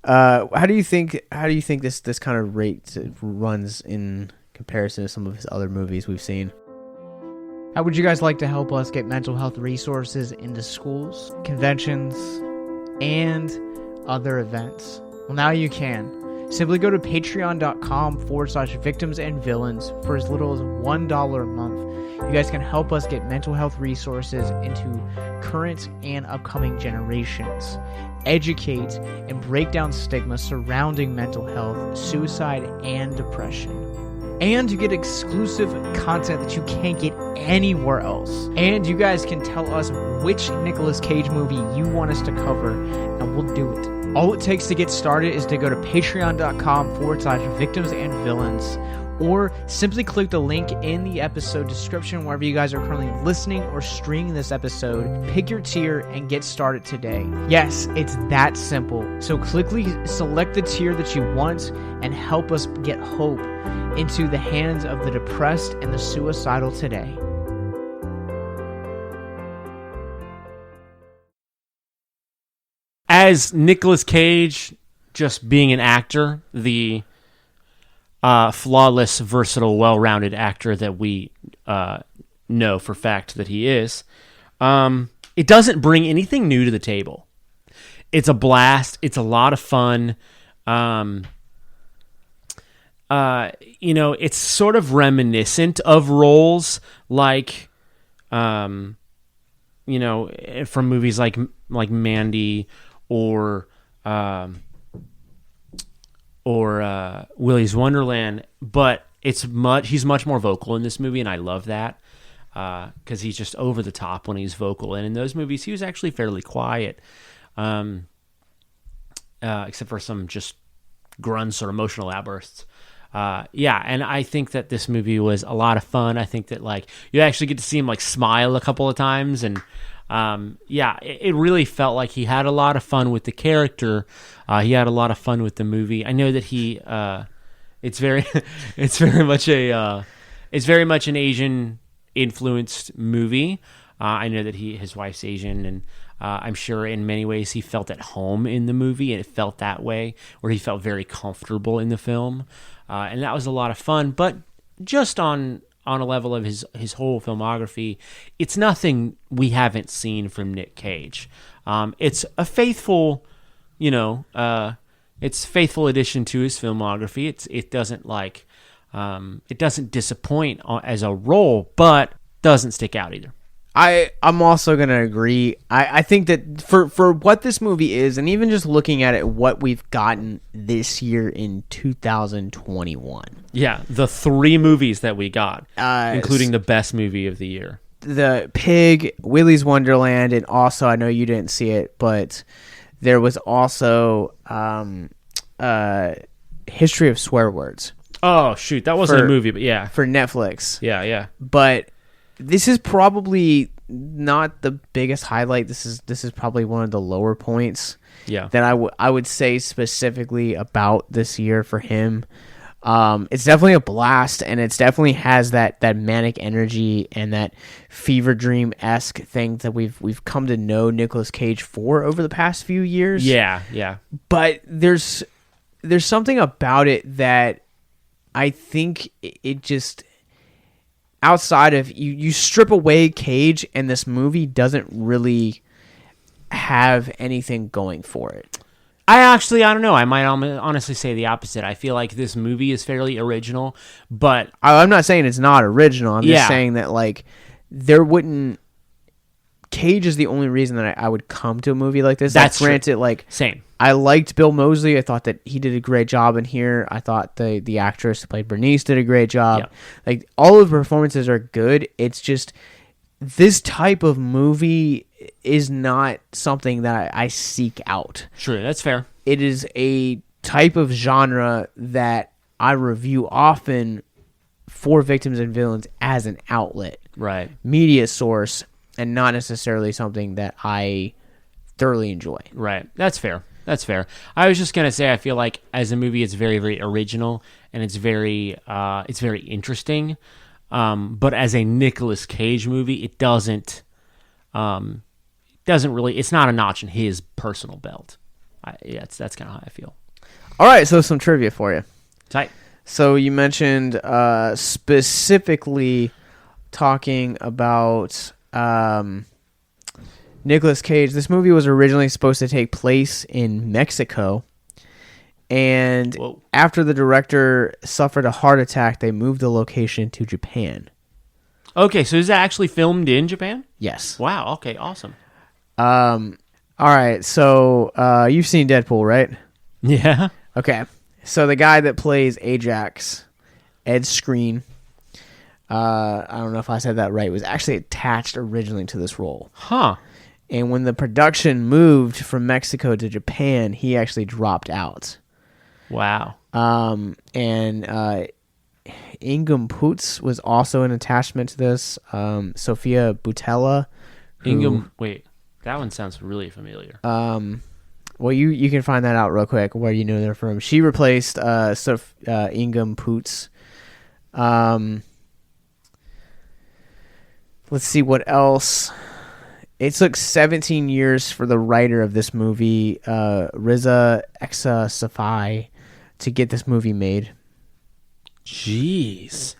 how do you think this kind of rate runs in comparison to some of his other movies we've seen? How would you guys like to help us get mental health resources into schools, conventions, and other events? Well, now you can. Simply go to patreon.com/victims and villains for as little as $1 a month. You guys can help us get mental health resources into current and upcoming generations, educate and break down stigma surrounding mental health, suicide, and depression. And you get exclusive content that you can't get anywhere else. And you guys can tell us which Nicolas Cage movie you want us to cover, and we'll do it. All it takes to get started is to go to patreon.com/victims and villains, or simply click the link in the episode description wherever you guys are currently listening or streaming this episode. Pick your tier and get started today. Yes, it's that simple. So quickly select the tier that you want and help us get hope into the hands of the depressed and the suicidal today. As Nicolas Cage, just being an actor, the flawless, versatile, well-rounded actor that we know for fact that he is, it doesn't bring anything new to the table. It's a blast. It's a lot of fun. It's sort of reminiscent of roles like, from movies like Mandy or Willy's Wonderland, but he's much more vocal in this movie, and I love that because he's just over the top when he's vocal. And in those movies, he was actually fairly quiet, except for some just grunts or emotional outbursts. And I think that this movie was a lot of fun. I think that you actually get to see him smile a couple of times, and it really felt like he had a lot of fun with the character. He had a lot of fun with the movie. I know that it's very much an Asian influenced movie. I know that his wife's Asian, and I'm sure in many ways he felt at home in the movie, and it felt that way, where he felt very comfortable in the film. And that was a lot of fun, but just on a level of his whole filmography, it's nothing we haven't seen from Nick Cage. It's a faithful, faithful addition to his filmography. It doesn't disappoint as a role, but doesn't stick out either. I'm also going to agree. I think that for what this movie is, and even just looking at it, what we've gotten this year in 2021. Yeah, the 3 movies that we got, including the best movie of the year. The Pig, Willy's Wonderland, and also, I know you didn't see it, but there was also History of Swear Words. Oh, shoot. That wasn't a movie, but yeah. For Netflix. Yeah. But this is probably not the biggest highlight. This is probably one of the lower points. Yeah. That I would say specifically about this year for him. It's definitely a blast, and it's definitely has that manic energy and that fever dream-esque thing that we've come to know Nicolas Cage for over the past few years. Yeah. But there's something about it that I think it just, outside of you strip away Cage, and this movie doesn't really have anything going for it. I don't know. I might honestly say the opposite. I feel like this movie is fairly original, but I'm not saying it's not original. I'm just saying that there wouldn't. Cage is the only reason that I would come to a movie like this. That's granted, true. Same. I liked Bill-mosely. I thought that he did a great job in here. I thought the actress who played Bernice did a great job. Yeah. All of the performances are good. It's just this type of movie is not something that I seek out. Sure, that's fair. It is a type of genre that I review often for Victims and Villains as an outlet. Right. Media source, and not necessarily something that I thoroughly enjoy. Right. That's fair. I was just gonna say, I feel like as a movie, it's very, very original, and it's very interesting. But as a Nicolas Cage movie, it doesn't really. It's not a notch in his personal belt. That's kind of how I feel. All right, so some trivia for you. Tight. So you mentioned specifically talking about Nicolas Cage. This movie was originally supposed to take place in Mexico, And Whoa. after the director suffered a heart attack, they moved the location to Japan. Okay, so is that actually filmed in Japan? Yes. Wow. Okay. Awesome. All right. So you've seen Deadpool, right? Yeah. Okay. So the guy that plays Ajax, Ed Skrein, I don't know if I said that right, was actually attached originally to this role. Huh. And when the production moved from Mexico to Japan, he actually dropped out. Wow. And Ingam Poots was also an attachment to this. Sophia Boutella. Wait, that one sounds really familiar. Well, you can find that out real quick where you know they're from. She replaced Ingam Poots. Let's see what else. It took 17 years for the writer of this movie, Riza Exa Safai, to get this movie made. Jeez.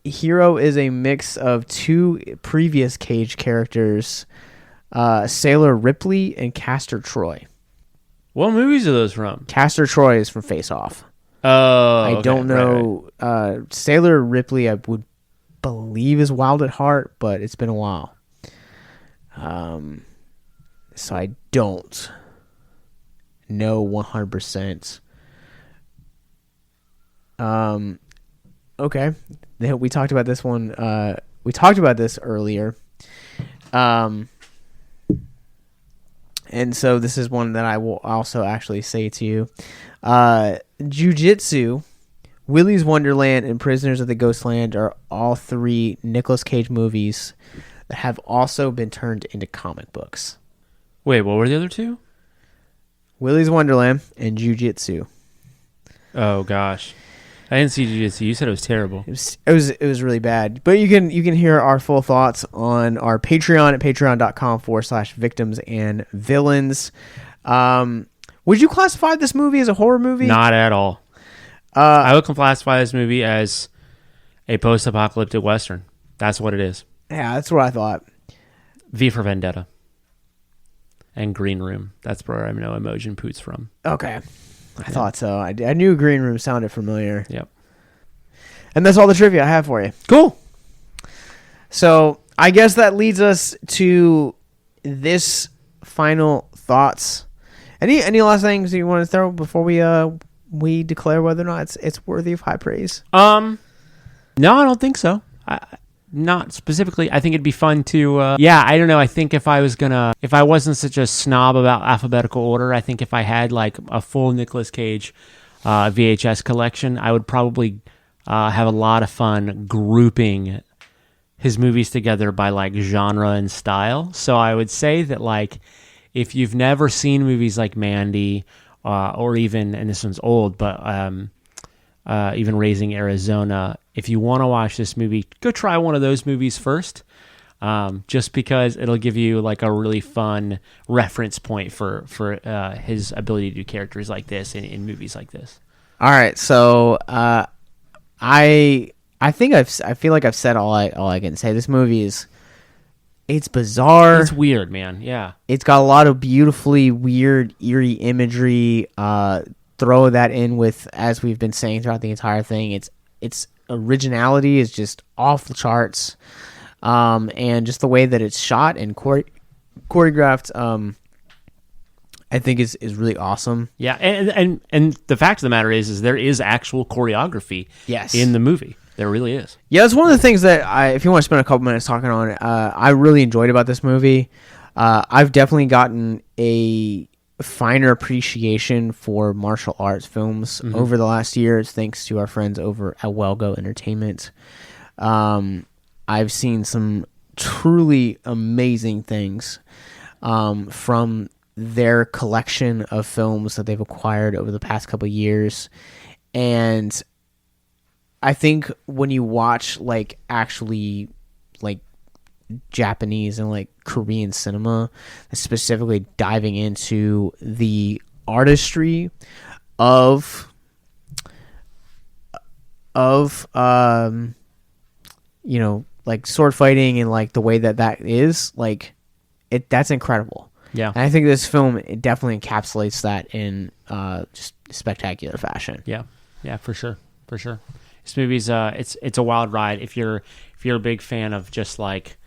Hero is a mix of two previous Cage characters, Sailor Ripley and Castor Troy. What movies are those from? Castor Troy is from Face Off. Oh, I don't know. Right. Sailor Ripley, I would believe, is Wild at Heart, but it's been a while. So I don't know 100%. Okay. We talked about this one. We talked about this earlier. And so this is one that I will also actually say to you. Jiu-Jitsu, Willy's Wonderland, and Prisoners of the Ghostland are all three Nicolas Cage movies that have also been turned into comic books. Wait, what were the other two? Willy's Wonderland and Jiu-Jitsu. Oh gosh, I didn't see Jiu-Jitsu. You said it was terrible. It was really bad. But you can hear our full thoughts on our Patreon at patreon.com/victims and villains. Would you classify this movie as a horror movie? Not at all. I would classify this movie as a post-apocalyptic western. That's what it is. Yeah, that's what I thought. V for Vendetta. And Green Room. That's where I know Imogen Poots from. Okay. I thought so. I knew Green Room sounded familiar. Yep. And that's all the trivia I have for you. Cool. So I guess that leads us to this final thoughts. Any last things you want to throw before we declare whether or not it's worthy of high praise? No, I don't think so. Not specifically. I think it'd be fun to, I don't know. I think if I wasn't such a snob about alphabetical order, I think if I had like a full Nicolas Cage VHS collection, I would probably have a lot of fun grouping his movies together by like genre and style. So I would say that like if you've never seen movies like Mandy or even, and this one's old, but even Raising Arizona, if you want to watch this movie, go try one of those movies first, just because it'll give you like a really fun reference point for his ability to do characters like this in movies like this. All right, so I feel like I've said all I can say. This movie it's bizarre. It's weird, man. Yeah, it's got a lot of beautifully weird, eerie imagery. Throw that in with, as we've been saying throughout the entire thing, its originality is just off the charts, and just the way that it's shot and choreographed, I think is really awesome. Yeah, and the fact of the matter is there is actual choreography. Yes. In the movie. There really is. Yeah, it's one of the things that if you want to spend a couple minutes talking on it, I really enjoyed about this movie. I've definitely gotten a finer appreciation for martial arts films over the last years, thanks to our friends over at Wellgo Entertainment. I've seen some truly amazing things from their collection of films that they've acquired over the past couple of years. And I think when you watch like actually like Japanese and like Korean cinema, specifically diving into the artistry of like sword fighting and like the way that is like that's incredible. Yeah. And I think this film, it definitely encapsulates that in just spectacular fashion. Yeah. Yeah, for sure. For sure. This movie's it's a wild ride if you're a big fan of just like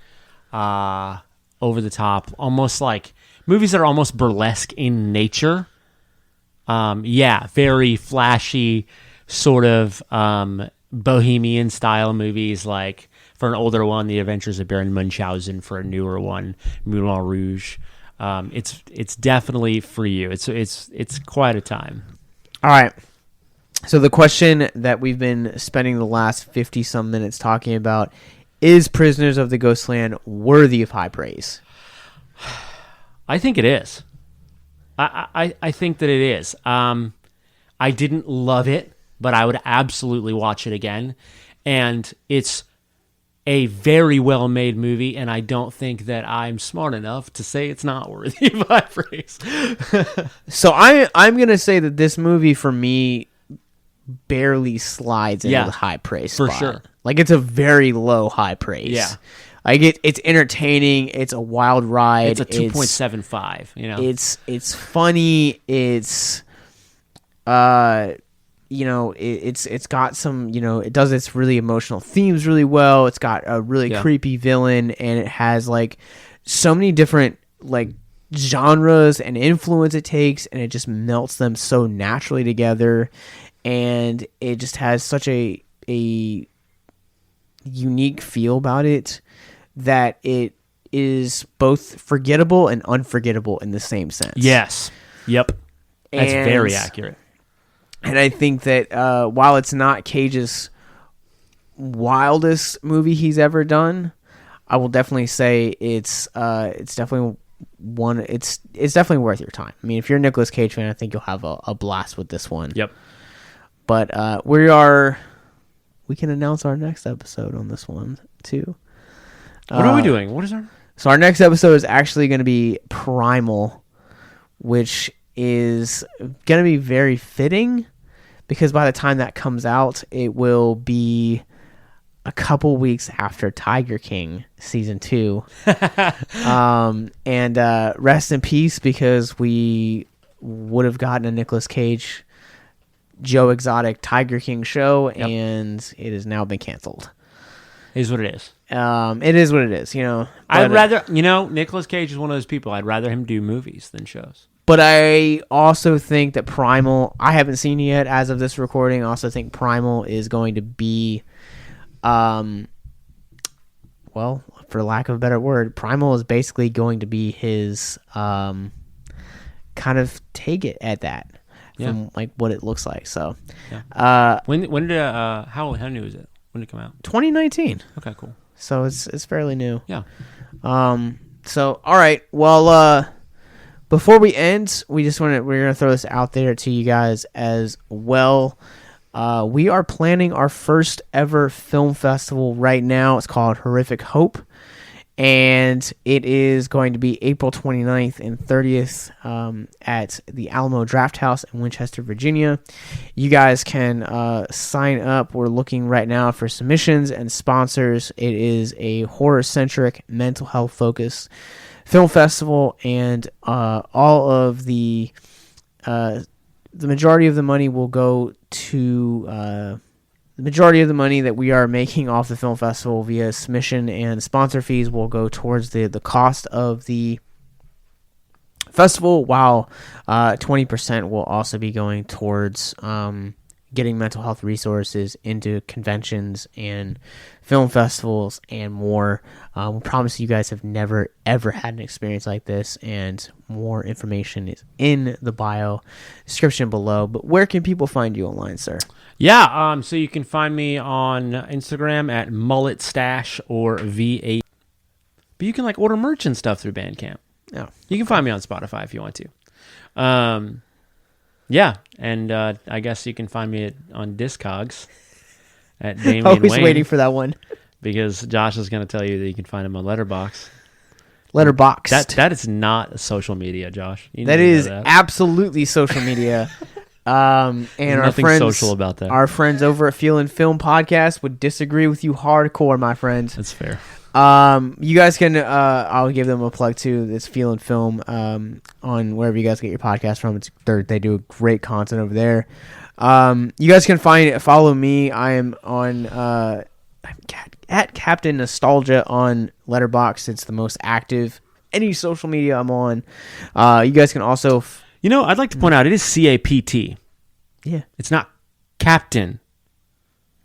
over the top, almost like movies that are almost burlesque in nature. Very flashy, sort of bohemian style movies, like for an older one, The Adventures of Baron Munchausen; for a newer one, Moulin Rouge. It's definitely for you. It's quite a time. All right. So the question that we've been spending the last 50 some minutes talking about is Prisoners of the Ghostland worthy of high praise? I think it is. I think that it is. I didn't love it, but I would absolutely watch it again. And it's a very well-made movie, and I don't think that I'm smart enough to say it's not worthy of high praise. So I'm going to say that this movie, for me, barely slides into the high praise for spot. sure. Like, it's a very low high praise. Yeah. Like, it's entertaining. It's a wild ride. It's a 2.75, you know? It's funny. It's, it's got some, it does its really emotional themes really well. It's got a really creepy villain, and it has, like, so many different, like, genres and influence it takes, and it just melts them so naturally together. And it just has such a unique feel about it that it is both forgettable and unforgettable in the same sense. Yes. Yep. That's very accurate. And I think that while it's not Cage's wildest movie he's ever done, I will definitely say it's definitely one. It's definitely worth your time. I mean, if you're a Nicolas Cage fan, I think you'll have a blast with this one. Yep. But we can announce our next episode on this one too. What are we doing? What is our? So our next episode is actually going to be Primal, which is going to be very fitting because by the time that comes out, it will be a couple weeks after Tiger King season 2. And rest in peace, because we would have gotten a Nicolas Cage, Joe Exotic Tiger King show, and it has now been canceled. It is what it is. It is what it is, I'd rather, Nicolas Cage is one of those people. I'd rather him do movies than shows. But I also think that Primal, I haven't seen it yet as of this recording. I also think Primal is going to be, well, for lack of a better word, Primal is basically going to be his kind of take it at that. From like what it looks like. So, when did how new is it? When did it come out? 2019. Okay, cool. So it's fairly new. Yeah. So all right. Well, before we end, we're gonna throw this out there to you guys as well. We are planning our first ever film festival right now. It's called Horrific Hope. And it is going to be April 29th and 30th at the Alamo Draft House in Winchester, Virginia. You guys can sign up. We're looking right now for submissions and sponsors. It is a horror-centric, mental health-focused film festival, and all of the majority of the money will go to... the majority of the money that we are making off the film festival via submission and sponsor fees will go towards the cost of the festival, while 20% will also be going towards getting mental health resources into conventions and film festivals and more. We promise you guys have never, ever had an experience like this, and more information is in the bio description below. But where can people find you online, sir? Yeah, so you can find me on Instagram at mulletstash or V8. But you can order merch and stuff through Bandcamp. Yeah. You can find me on Spotify if you want to. Yeah, and I guess you can find me on Discogs at Damian Always Wayne, waiting for that one. because Josh is going to tell you that you can find him on Letterboxd. That is not social media, Josh. That is absolutely social media. And There's our nothing friends, social about that. Our friends over at Feel and Film Podcast would disagree with you hardcore, my friends. That's fair. You guys can I'll give them a plug too. It's Feel and Film on wherever you guys get your podcast from. They do great content over there. You guys can follow me. I am on at Captain Nostalgia on Letterboxd. It's the most active any social media I'm on. You guys can also I'd like to point out it is CAPT. Yeah. It's not Captain.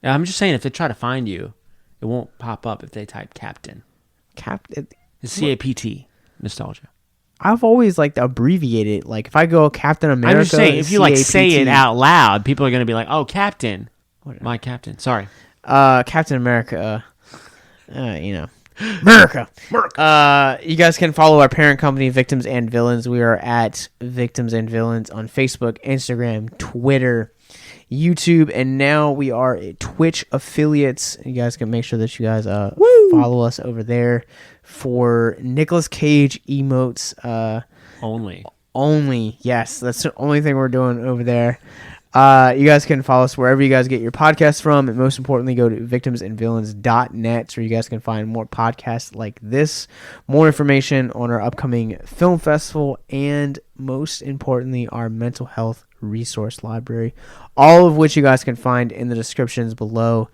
I'm just saying if they try to find you, it won't pop up if they type Captain. It's CAPT. Nostalgia. I've always abbreviated. Like if I go Captain America, I'm just saying if you say CAPT. it out loud, people are going to be like, "Oh, Captain, my Captain." Sorry, Captain America. America. You guys can follow our parent company, Victims and Villains. We are at Victims and Villains on Facebook, Instagram, Twitter, YouTube, and now we are Twitch affiliates. You guys can make sure that you guys follow us over there for Nicolas Cage emotes. Only, yes, that's the only thing we're doing over there. You guys can follow us wherever you guys get your podcasts from, and most importantly, go to victimsandvillains.net where you guys can find more podcasts like this, more information on our upcoming film festival, and most importantly, our mental health resource library, all of which you guys can find in the descriptions below.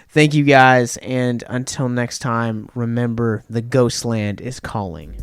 Thank you guys, and until next time, remember, the Ghostland is calling.